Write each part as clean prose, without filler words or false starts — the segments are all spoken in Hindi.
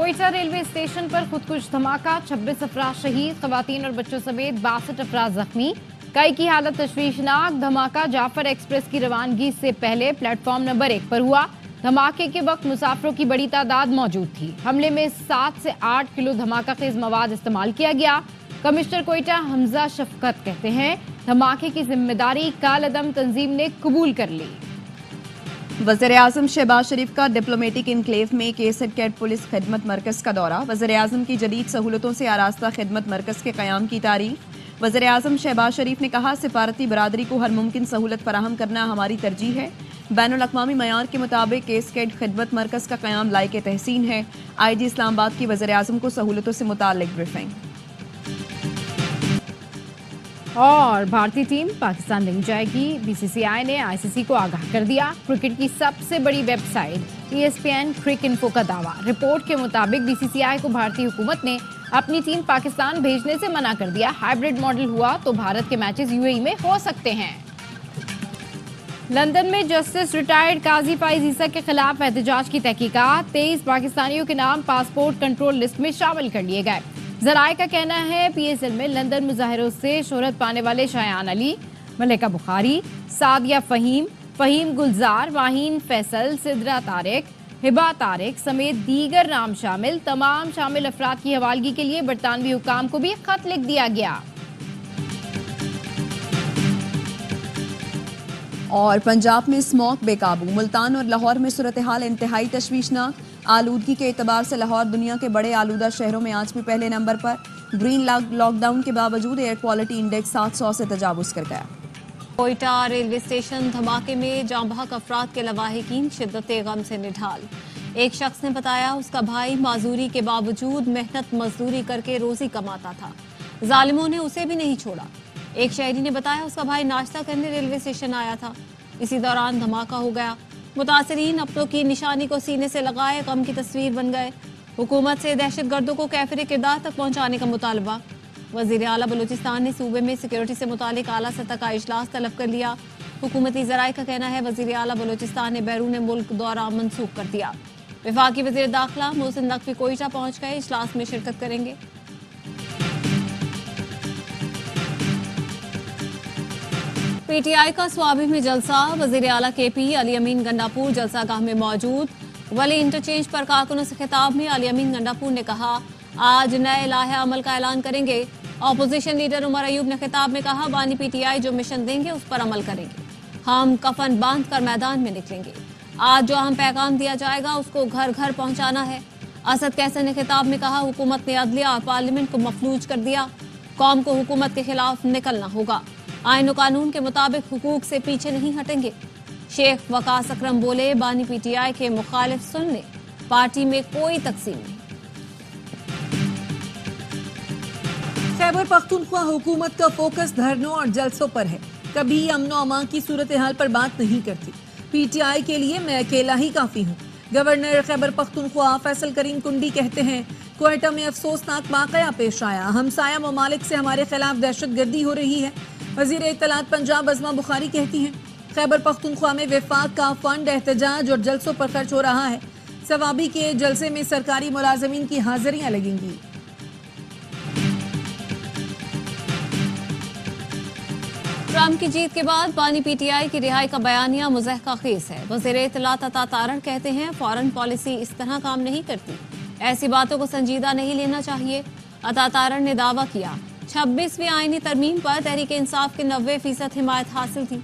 कोयटा रेलवे स्टेशन पर खुदकुश धमाका, 26 अफराद शहीद, खवातीन और बच्चों समेत 62 अफराद जख्मी। कई की हालत तशवीशनाक। धमाका जाफर एक्सप्रेस की रवानगी से पहले प्लेटफॉर्म नंबर 1 पर हुआ। धमाके के वक्त मुसाफिरों की बड़ी तादाद मौजूद थी। हमले में 7 से 8 किलो धमाका खेज मवाद इस्तेमाल किया गया। कमिश्नर कोयटा हमजा शफकत कहते हैं धमाके की जिम्मेदारी कालअदम तंजीम ने कबूल कर ली। वज़ीर-ए-आज़म शहबाज शरीफ का डिप्लोमेटिक इनक्लेव में KSEDCAT पुलिस खिदमत मरकज़ का दौरा। वज़ीर-ए-आज़म की जदीद सहूलतों से आरास्ता खिदमत मरकज़ के क़याम की तारीफ। वज़ीर-ए-आज़म शहबाज शरीफ ने कहा सिफारती बरादरी को हर मुमकिन सहूलत फराहम करना हमारी तरजीह है। बैनुल-अक़वामी मयार के मुताबिक KSEDCAT खिदमत मरकज़ का क़याम लायक तहसीन है। IG इस्लामाबाद की वज़ीर-ए-आज़म को सहूलतों से मुताल्लिक़ ब्रीफिंग। और भारतीय टीम पाकिस्तान नहीं जाएगी, BCCI ने ICC को आगाह कर दिया। क्रिकेट की सबसे बड़ी वेबसाइट ESPN क्रिकइन्फो का दावा। रिपोर्ट के मुताबिक BCCI को भारतीय हुकूमत ने अपनी टीम पाकिस्तान भेजने से मना कर दिया। हाइब्रिड मॉडल हुआ तो भारत के मैचेस UAE में हो सकते हैं। लंदन में जस्टिस रिटायर्ड काजी फाइज ईसा के खिलाफ एहतजाज की तहकीकात। 23 पाकिस्तानियों के नाम पासपोर्ट कंट्रोल लिस्ट में शामिल कर लिए गए। जराए का कहना है PSL में लंदन मुजाहिरों से शोहरत पाने वाले शायान अली, मलिका बुखारी, सादिया फहीम, फहीम गुलजार, वाहीन फैसल, सिद्रा तारिक, हिबा तारिक समेत दीगर नाम शामिल। तमाम शामिल अफराद की हवालगी के लिए बरतानवी हुकाम को भी खत लिख दिया गया। और पंजाब में स्मॉग बेकाबू। मुल्तान और लाहौर में सूरत हाल इंतहाई तशवीशनाक। आलूदगी के एतबार से लाहौर दुनिया के बड़े आलूदा शहरों में आज भी पहले नंबर पर। ग्रीन लॉकडाउन के बावजूद एयर क्वालिटी इंडेक्स 700 से तजावुज कर गया। कोयटा रेलवे स्टेशन धमाके में जाँ बहक अफराद के लवाहिकीन शिद्दत गम से निढाल। एक शख्स ने बताया उसका भाई माजूरी के बावजूद मेहनत मजदूरी करके रोजी कमाता था, जालिमों ने उसे भी नहीं छोड़ा। एक शहरी ने बताया उसका भाई नाश्ता करने रेलवे स्टेशन आया था, इसी दौरान धमाका हो गया। मुतासरीन अपनों की निशानी को सीने से लगाए गम की तस्वीर बन गए। हुकूमत से दहशतगर्दों को कैफिर किरदार तक पहुंचाने का मुतालबा। वजीर आला बलूचिस्तान ने सूबे में सिक्योरिटी से मुतालिक आला सतह का इजलास तलब कर लिया। हुकूमती ज़राए का कहना है वजीर आला बलूचिस्तान ने बैरून मुल्क दौरा मनसूख कर दिया। वफाकी वजीर दाखिला मोहसिन नकवी कोयटा पहुंच गए, इजलास में शिरकत करेंगे। PTI का स्वाबी में जलसा। वजीर आला KP अली अमीन गंडापुर जलसा गाह में मौजूद। वली इंटरचेंज पर कारकुनों से खिताब में अली अमीन गंडापुर ने कहा आज नए लाहे अमल का ऐलान करेंगे। अपोजिशन लीडर उमर अयूब ने खिताब में कहा बानी PTI जो मिशन देंगे उस पर अमल करेंगे। हम कफन बांध कर मैदान में निकलेंगे। आज जो अहम पैगाम दिया जाएगा उसको घर घर पहुंचाना है। असद कैसर ने खिताब में कहा हुकूमत ने अदलिया और पार्लियामेंट को मफलूज कर दिया। कौम को हुकूमत के खिलाफ निकलना होगा। आईन और कानून के मुताबिक हुकूक से पीछे नहीं हटेंगे। शेख वकास अकरम बोले बानी PTI के मुखालिफ सुन ले, पार्टी में कोई तकसीम नहीं। खैबर पख्तूनख्वा हुकूमत का फोकस धरनों और जलसों पर है, कभी अमनो अमान की सूरत हाल पर बात नहीं करती। PTI के लिए मैं अकेला ही काफी हूँ। गवर्नर खैबर पख्तूनख्वा फैसल करीम कुंडी कहते हैं कोयटा में अफसोसनाक वाकया पेश आया। हमसाया ममालिक से हमारे खिलाफ दहशतगर्दी हो रही है। वजीर इत्तलात पंजाब अज़मा बुखारी कहती हैं खैबर पख्तूनख्वा में वफाक का फंड एहतजाज और जलसों पर खर्च हो रहा है। सवाबी के जलसे में सरकारी मुलाजमीन की हाजिरियां लगेंगी। ट्रंप की जीत के बाद बानी PTI की रिहाई का बयानिया मुज़हका खेज है। वज़ीर इत्तलात अता तारण कहते हैं फॉरेन पॉलिसी इस तरह काम नहीं करती, ऐसी बातों को संजीदा नहीं लेना चाहिए। अता तारण ने दावा किया 26वीं आईनी तरमीम पर तहरीक इंसाफ के 90% हिमायत हासिल थी।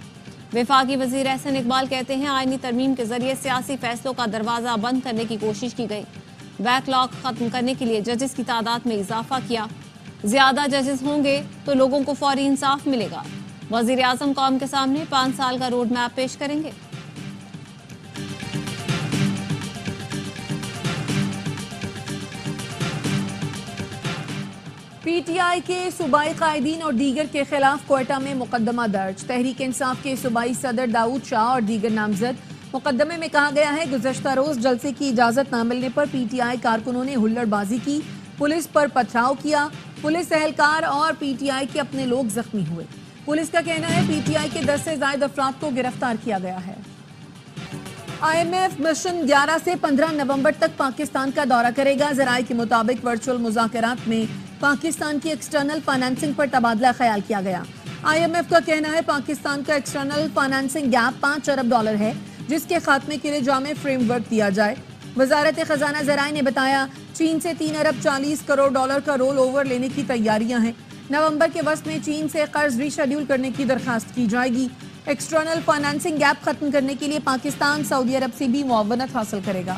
वफाकी वजीर एहसन इकबाल कहते हैं आईनी तरमीम के जरिए सियासी फैसलों का दरवाजा बंद करने की कोशिश की गई। बैकलॉग खत्म करने के लिए जजेस की तादाद में इजाफा किया। ज्यादा जजेस होंगे तो लोगों को फौरी इंसाफ मिलेगा। वजीर आजम कौम के सामने 5 साल का रोड मैप पेश करेंगे। PTI के सूबाई कायदीन और दीगर के खिलाफ कोयटा में मुकदमा दर्ज। तहरीक इंसाफ के सूबाई सदर दाऊद शाह और दीगर नामजद। मुकदमे में कहा गया है गुज़श्ता रोज जलसे की इजाजत न मिलने पर PTI कारकुनों ने हुल्लड़बाजी की, पुलिस पर पथराव किया। पुलिस एहलकार और PTI के अपने लोग जख्मी हुए। पुलिस का कहना है PTI के 10 से ज्यादा अफराद को गिरफ्तार किया गया है। IMF मिशन 11 से 15 नवंबर तक पाकिस्तान का दौरा करेगा। जराये के मुताबिक वर्चुअल मुज़ाकरात में पाकिस्तान की एक्सटर्नल फाइनेंसिंग पर तबादला ख्याल किया गया। IMF का कहना है पाकिस्तान का एक्सटर्नल फाइनेंसिंग गैप $5 अरब है, जिसके खात्मे के लिए जामे फ्रेमवर्क दिया जाए। वजारत खजाना ज़राए ने बताया चीन से $3 अरब 40 करोड़ का रोल ओवर लेने की तैयारियां हैं। नवंबर के वस्त में चीन से कर्ज रीशेड्यूल करने की दरखास्त की जाएगी। एक्सटर्नल फाइनेंसिंग गैप खत्म करने के लिए पाकिस्तान सऊदी अरब से भी मुआवनत हासिल करेगा।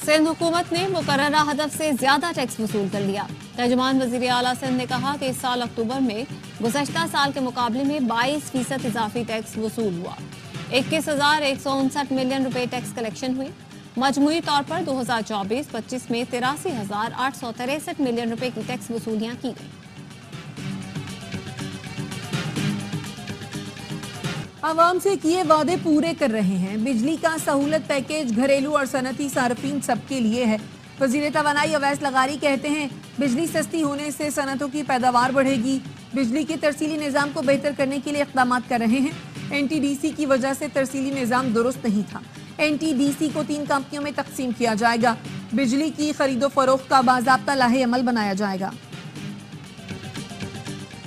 सिंध हुकूमत ने मुकर्ररा हदफ से ज्यादा टैक्स वसूल कर लिया। तर्जुमान वजीर आला सिंध ने कहा कि इस साल अक्टूबर में गुज़श्ता साल के मुकाबले में 22% इजाफी टैक्स वसूल हुआ। 21,159 मिलियन रुपए टैक्स कलेक्शन हुई। मजमूई तौर पर 2024-25 में 83,863 मिलियन रुपए की टैक्स वसूलियां की गई। आवाम से किए वादे पूरे कर रहे हैं। बिजली का सहूलत पैकेज घरेलू और सनती सार्फिन सबके लिए है। वजीर तवानाई अवैस लगारी कहते हैं बिजली सस्ती होने से सनतों की पैदावार बढ़ेगी। बिजली के तरसीली निज़ाम को बेहतर करने के लिए इक़दाम कर रहे हैं। NTDC की वजह से तरसीली निज़ाम दुरुस्त नहीं था। NTDC को 3 कंपनियों में तकसीम किया जाएगा। बिजली की खरीदो फरोख्त का बाज़ाब्ता लाहे अमल बनाया जाएगा।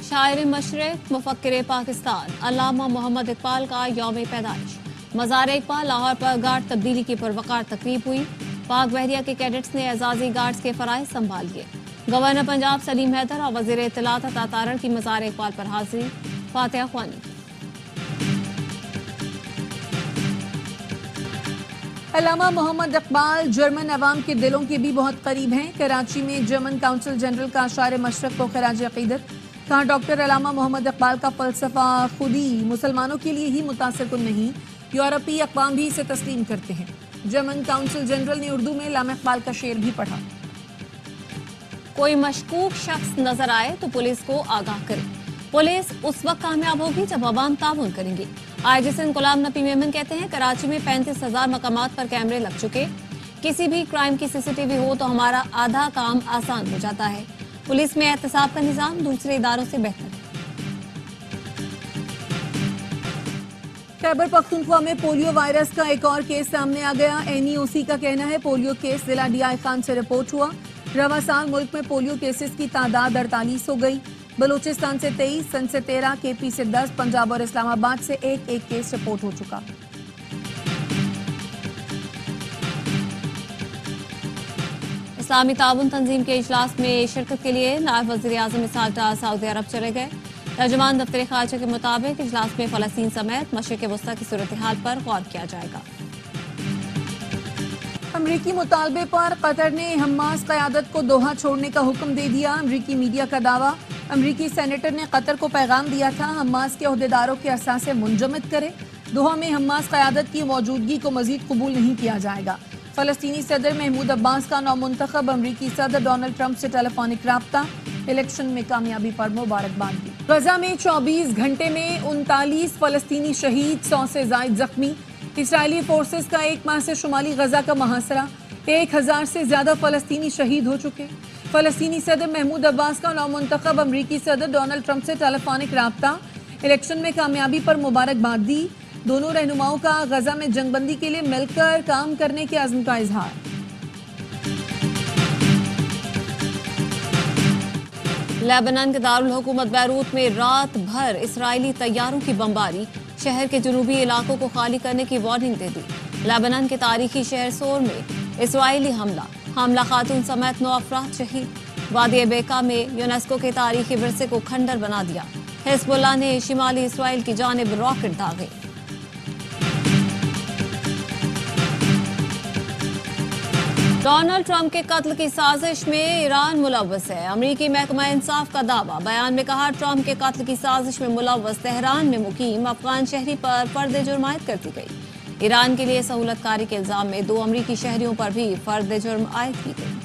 शायर मशरक़ मुफक्किर पाकिस्तान अल्लामा मोहम्मद इकबाल का यौम पैदाइश। मज़ार इकबाल लाहौर पर गार्ड तब्दीली की पुरवकार तकरीब हुई। पाक बहरिया के कैडेट्स ने एजाजी गार्ड्स के फ़राइज़ संभाल लिए। गवर्नर पंजाब सलीम हैदर और वज़ीर इत्तलात अता तारड़ की मज़ार इकबाल पर हाजिरी। फातिहा ख्वानी। अल्लामा मोहम्मद इकबाल जर्मन अवाम के दिलों के भी बहुत करीब हैं। कराची में जर्मन काउंसिल जनरल का शायर मशरक़ को खिराज अक़ीदत। कहा डॉक्टर अल्लामा मोहम्मद इकबाल का फ़लसफ़ा खुद ही मुसलमानों के लिए ही मुतासिर नहीं, यूरोपीय अक़वाम भी इसे तस्लीम करते हैं। जर्मन काउंसिल जनरल ने उर्दू में अल्लामा इकबाल का शेर भी पढ़ा। कोई मशकूक शख्स नजर आए तो पुलिस को आगाह करे। पुलिस उस वक्त कामयाब होगी जब अवाम ताउन करेंगे। IG सिंध गुलाम नबी मेमन कहते हैं कराची में 35,000 मकामात पर कैमरे लग चुके। किसी भी क्राइम की CCTV हो तो हमारा आधा काम आसान हो जाता है। पुलिस में एहतसाब का निजाम दूसरे इदारों से बेहतर है। खैबर पख्तूनख्वा में पोलियो वायरस का एक और केस सामने आ गया। NEOC का कहना है पोलियो केस जिला DI खान से रिपोर्ट हुआ। रवा साल मुल्क में पोलियो केसेस की तादाद 48 हो गई। बलूचिस्तान से 23, सिंध से 13, KP से 10, पंजाब और इस्लामाबाद से एक केस रिपोर्ट हो चुका। इस्लामी ताउन तंजीम के इजलास में शिरकत के लिए नायब वज़ीर आज़म इसहाक डार सऊदी अरब चले गए। तर्जुमान दफ्तर खारजा के मुताबिक इजलास में फ़लस्तीन समेत मशरिक़ वस्ता की सूरत हाल पर गौर किया जाएगा। अमरीकी मुतालबे पर कतर ने हमास क़यादत को दोहा छोड़ने का हुक्म दे दिया। अमरीकी मीडिया का दावा, अमरीकी सेनेटर ने कतर को पैगाम दिया था हमास के अहदेदारों के असासे मुंजमद करे। दोहा में हमास क़यादत की मौजूदगी को मजीद कबूल नहीं किया जाएगा। फ़लस्तीनी सदर महमूद अब्बास का नौमुंतखब अमरीकी सदर डोनाल्ड ट्रंप से टेलीफोनिक राब्ता। इलेक्शन में कामयाबी पर मुबारकबाद दी। गजा में 24 घंटे में 39 फ़लस्तीनी शहीद, 100 से ज़ायद जख्मी। इसराइली फोर्सेस का 1 माह से शुमाली गजा का मुहासरा। 1000 से ज्यादा फ़लस्तीनी शहीद हो चुके। फ़लस्तीनी सदर महमूद अब्बास का नौमुंतखब अमरीकी सदर डोनाल्ड ट्रंप से टेलीफोनिक राब्ता। इलेक्शन में कामयाबी पर मुबारकबाद दी। दोनों रहनुमाओं का गजा में जंगबंदी के लिए मिलकर काम करने के अज़्म का इजहार। लेबनान के दारुल हुकूमत बैरूत में रात भर इसराइली तैयारों की बमबारी शहर के जुनूबी इलाकों को खाली करने की वार्निंग दे दी। लेबनान के तारीखी शहर सोर में इसराइली हमला खातून समेत 9 अफराद शहीद। वादी बेका में यूनेस्को के तारीखी विरसे को खंडर बना दिया। हिजबुल्लाह ने शिमाली इसराइल की जानिब रॉकेट दागे। डोनाल्ड ट्रंप के कत्ल की साजिश में ईरान मुलव्वस है। अमरीकी महकमा इंसाफ का दावा। बयान में कहा ट्रंप के कत्ल की साजिश में मुलव्वस तेहरान में मुकीम अफगान शहरी पर फर्द जुर्म आयद कर दी गई। ईरान के लिए सहूलतकारी के इल्जाम में 2 अमरीकी शहरियों पर भी फर्द जुर्म आयद की गई।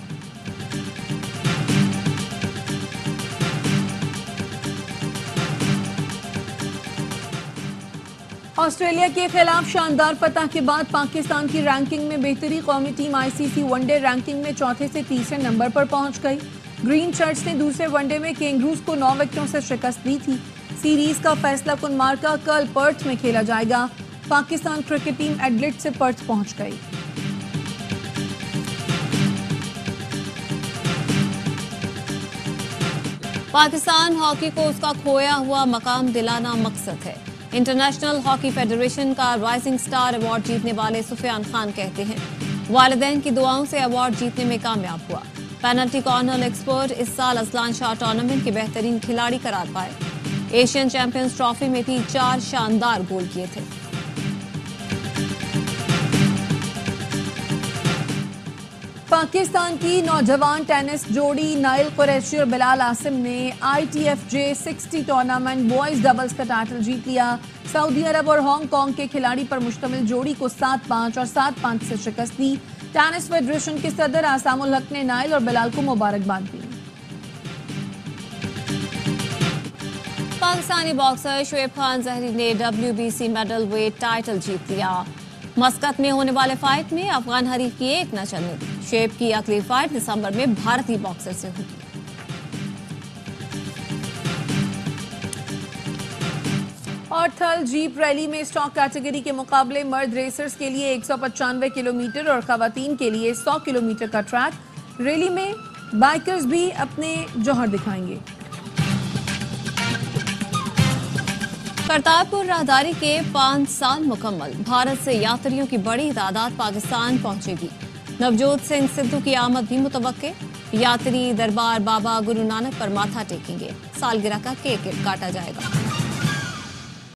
ऑस्ट्रेलिया के खिलाफ शानदार फतह के बाद पाकिस्तान की रैंकिंग में बेहतरी। कौमी टीम आईसीसी वनडे रैंकिंग में चौथे से तीसरे नंबर पर पहुंच गई। ग्रीन शर्ट्स ने दूसरे वनडे में कैंगरूज को 9 विकेटों से शिकस्त दी थी। सीरीज का फैसला कुन मार्का कल पर्थ में खेला जाएगा। पाकिस्तान क्रिकेट टीम एडिलेड से पर्थ पहुंच गई। पाकिस्तान हॉकी को उसका खोया हुआ मकाम दिलाना मकसद है। इंटरनेशनल हॉकी फेडरेशन का राइजिंग स्टार अवार्ड जीतने वाले सुफियान खान कहते हैं, वालिदैन की दुआओं से अवार्ड जीतने में कामयाब हुआ। पेनल्टी कॉर्नर एक्सपर्ट इस साल असलान शाह टूर्नामेंट के बेहतरीन खिलाड़ी करार पाए। एशियन चैंपियंस ट्रॉफी में भी 4 शानदार गोल किए थे। पाकिस्तान की नौजवान टेनिस जोड़ी नाइल कुरैशी और बिलाल आसिम ने ITFJ 60 टूर्नामेंट बॉयज डबल्स का टाइटल जीत लिया। सऊदी अरब और हांगकांग के खिलाड़ी पर मुश्तमिल जोड़ी को 7-5 और 7-5 से शिकस्त दी। टेनिस फेडरेशन के सदर आसामुल हक ने नाइल और बिलाल को मुबारकबाद दी। पाकिस्तानी बॉक्सर शुएब खान जहरी ने WBC मेडल वेट टाइटल जीत लिया। मस्कत में होने वाले फाइट में अफगान हरीफ की एक न चलने दी। शुएब की अगली फाइट दिसंबर में भारतीय बॉक्सर से होगी। और थल जीप रैली में स्टॉक कैटेगरी के मुकाबले मर्द रेसर्स के लिए 195 किलोमीटर और खवातीन के लिए 100 किलोमीटर का ट्रैक। रैली में बाइकर्स भी अपने जौहर दिखाएंगे। करतारपुर राहदारी के 5 साल मुकम्मल। भारत से यात्रियों की बड़ी तादाद पाकिस्तान पहुंचेगी। नवजोत सिंह सिद्धू की आमद भी मुतवक्के। यात्री दरबार बाबा गुरु नानक पर माथा टेकेंगे। सालगिरह का केक काटा जाएगा।